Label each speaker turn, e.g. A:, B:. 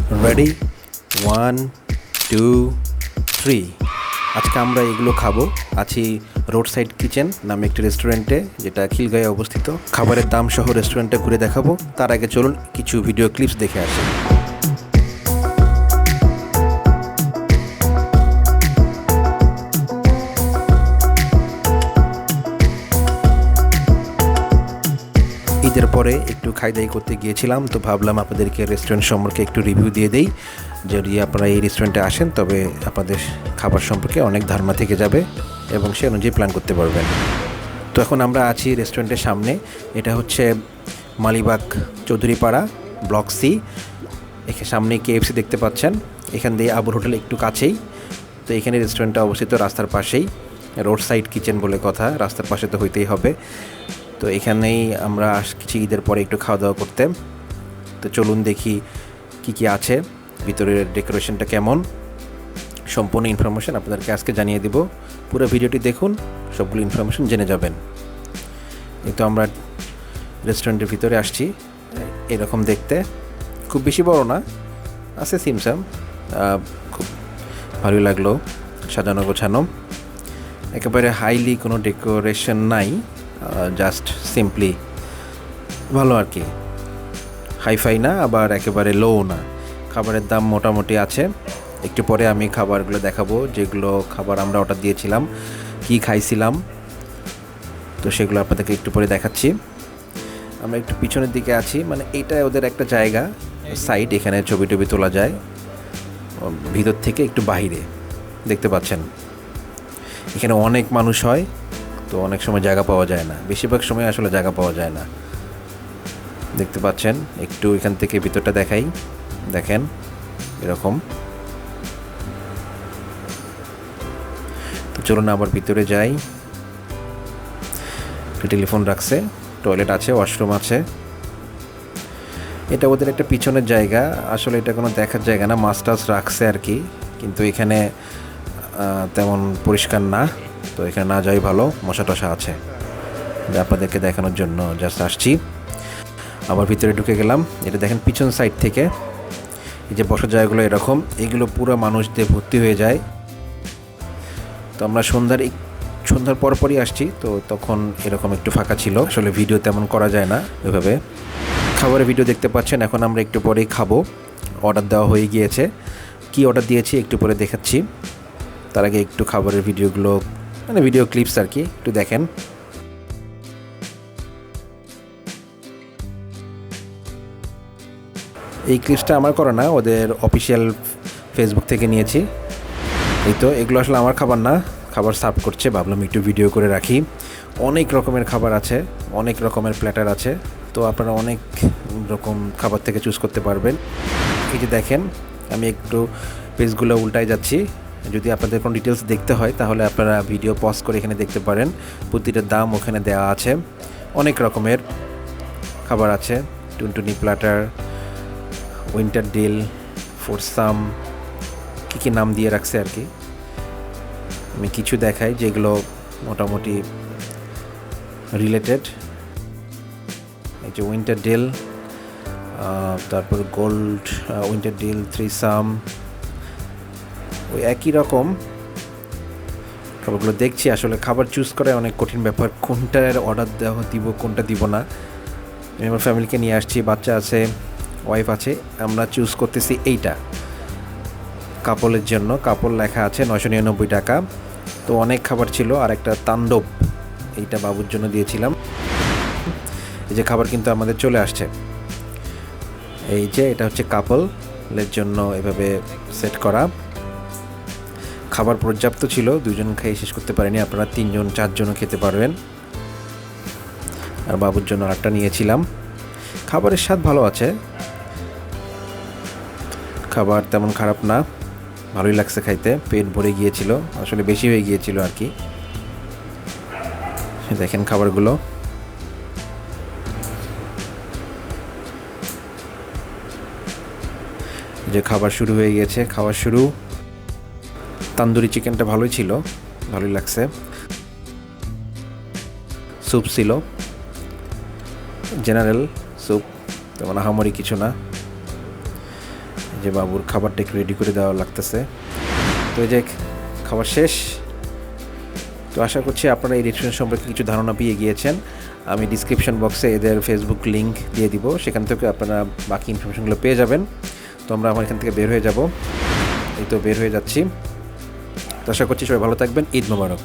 A: Ready, 1 2 3। আজকে আমরা এগুলো খাবো। আছি রোড সাইড কিচেন নামে একটি রেস্টুরেন্টে, যেটা খিলগাঁয়ে অবস্থিত। খাবারের দাম সহ রেস্টুরেন্টে ঘুরে দেখাবো। তার আগে চলুন কিছু ভিডিও ক্লিপস দেখে আসি। ঈদের পরে একটু খাইদাই করতে গিয়েছিলাম, তো ভাবলাম আপনাদেরকে রেস্টুরেন্ট সম্পর্কে একটু রিভিউ দিয়ে দেই। যদি আপনারা এই রেস্টুরেন্টে আসেন তবে আপনাদের খাবার সম্পর্কে অনেক ধারণা থেকে যাবে এবং সে অনুযায়ী প্ল্যান করতে পারবেন। তো এখন আমরা আছি রেস্টুরেন্টের সামনে। এটা হচ্ছে মালিবাগ চৌধুরীপাড়া ব্লক সি। এখানে সামনে KFC দেখতে পাচ্ছেন। এখান দিয়ে আবুর হোটেল একটু কাছেই। তো এখানে রেস্টুরেন্টটা অবস্থিত রাস্তার পাশেই, রোড সাইড কিচেন বলে কথা, রাস্তার পাশে তো হইতেই হবে। তো এখানেই আমরা আসছি ঈদের পরে একটু খাওয়া দাওয়া করতে। তো চলুন দেখি কি কি আছে, ভিতরের ডেকোরেশনটা কেমন। সম্পূর্ণ ইনফরমেশন আপনাদেরকে আজকে জানিয়ে দিব। পুরো ভিডিওটি দেখুন, সবগুলো ইনফরমেশন জেনে যাবেন। এই তো আমরা রেস্টুরেন্টের ভিতরে আসছি। এরকম দেখতে, খুব বেশি বড় না, আছে সিমসাম। খুব ভালোই লাগলো, সাজানো গোছানো। একেবারে হাইলি কোনো ডেকোরেশন নাই, জাস্ট সিম্পলি ভালো আর কি। হাইফাই না, আবার একেবারে লো না। খাবারের দাম মোটামুটি আছে। একটু পরে আমি খাবারগুলো দেখাবো, যেগুলো খাবার আমরা অর্ডার দিয়েছিলাম, কি খাইছিলাম, তো সেগুলো আপনাদেরকে একটু পরে দেখাচ্ছি। আমরা একটু পিছনের দিকে আছি, মানে এইটা ওদের একটা জায়গা সাইড, এখানে ছবি টবি তোলা যায়। ভিতর থেকে একটু বাহিরে দেখতে পাচ্ছেন, এখানে অনেক মানুষ হয়, তো অনেক সময় জায়গা পাওয়া যায় না, বেশিরভাগ সময় আসলে জায়গা পাওয়া যায় না। দেখতে পাচ্ছেন, একটু এখান থেকে ভিতরটা দেখাই, দেখেন এরকম। তো চলুন আবার ভিতরে যাই। টেলিফোন রাখছে, টয়লেট আছে, ওয়াশরুম আছে। এটা ওদের একটা পিছনের জায়গা, আসলে এটা কোনো দেখার জায়গা না, মাছ টাছ রাখছে আর কি, কিন্তু এখানে তেমন পরিষ্কার না। তো এখানে না যাই ভালো, মশা টশা আছে, আপনাদেরকে দেখানোর জন্য জাস্ট আসছি। আবার ভিতরে ঢুকে গেলাম। এটা দেখেন পিছন সাইড থেকে এই যে বসার জায়গাগুলো এরকম, এগুলো পুরো মানুষ দিয়ে ভর্তি হয়ে যায়। তো আমরা সন্ধ্যার পরপরই আসছি, তো তখন এরকম একটু ফাঁকা ছিল, আসলে ভিডিও তেমন করা যায় না ওইভাবে। খাবারের ভিডিও দেখতে পাচ্ছেন। এখন আমরা একটু পরেই খাবো, অর্ডার দেওয়া হয়ে গিয়েছে। কি অর্ডার দিয়েছি একটু পরে দেখাচ্ছি। তার আগে একটু খাবারের ভিডিওগুলো, মানে ভিডিও ক্লিপস আর কি, একটু দেখেন। এই ক্লিপসটা আমার করা না, ওদের অফিসিয়াল ফেসবুক থেকে নিয়েছি। এই তো, এগুলো আসলে আমার খাবার না, খাবার সার্ভ করছে, ভাবলাম একটু ভিডিও করে রাখি। অনেক রকমের খাবার আছে, অনেক রকমের প্ল্যাটার আছে, তো আপনারা অনেক রকম খাবার থেকে চুজ করতে পারবেন। এই যে দেখেন, আমি একটু পেজগুলো উল্টায় যাচ্ছি। যদি আপনাদের কোনো ডিটেলস দেখতে হয় তাহলে আপনারা ভিডিও পজ করে এখানে দেখতে পারেন। প্রতিটার দাম ওখানে দেওয়া আছে। অনেক রকমের খাবার আছে, টুনটুনি প্ল্যাটার, উইন্টার ডিল, ফোরসাম, কী নাম দিয়ে রাখছে আর কি। আমি কিছু দেখাই যেগুলো মোটামুটি রিলেটেড। এই যে উইন্টার ডিল, তারপর গোল্ড উইন্টার ডিল, থ্রিসাম, ওই একই রকম খাবারগুলো দেখছি। আসলে খাবার চুজ করা অনেক কঠিন ব্যাপার, কোনটার অর্ডার দেওয়া দিব, কোনটা দিব না। আমি আমার ফ্যামিলিকে নিয়ে আসছি, বাচ্চা আছে, ওয়াইফ আছে, আমরা চুজ করতেছি এইটা কাপলের জন্য। কাপল লেখা আছে 999 টাকা। তো অনেক খাবার ছিল। আর একটা তাণ্ডব, এইটা বাবুর জন্য দিয়েছিলাম। এই যে খাবার কিন্তু আমাদের চলে আসছে। এই যে এটা হচ্ছে কাপলের জন্য এভাবে সেট করা। খাবার পর্যাপ্ত ছিল, দুজন খেয়ে শেষ করতে পারেনি, আপনারা 3জন 4জনও খেতে পারবেন। আর বাবুর জন্য আরেকটা নিয়েছিলাম। খাবারের স্বাদ ভালো আছে, খাবার তেমন খারাপ না, ভালোই লাগছে খাইতে, পেট ভরে গিয়েছিল, আসলে বেশি হয়ে গিয়েছিল আর কি। দেখেন খাবারগুলো, যে খাবার শুরু হয়ে গেছে, খাওয়া শুরু। তান্দুরি চিকেনটা ভালোই ছিল, ভালোই লাগছে। স্যুপ ছিল, জেনারেল স্যুপ, তেমন আহামরি কিছু না। যে বাবুর খাবারটা একটু রেডি করে দেওয়া লাগতেছে। তো এই যে খাবার শেষ। তো আশা করছি আপনারা এই রেস্টুরেন্ট সম্পর্কে কিছু ধারণা পেয়ে গিয়েছেন। আমি ডিসক্রিপশন বক্সে এদের ফেসবুক লিঙ্ক দিয়ে দিব, সেখান থেকে আপনারা বাকি ইনফরমেশনগুলো পেয়ে যাবেন। তো আমরা এখান থেকে বের হয়ে যাব, এই তো বের হয়ে যাচ্ছি। তো আশা করছি সবাই ভালো থাকবেন। ঈদ মোবারক।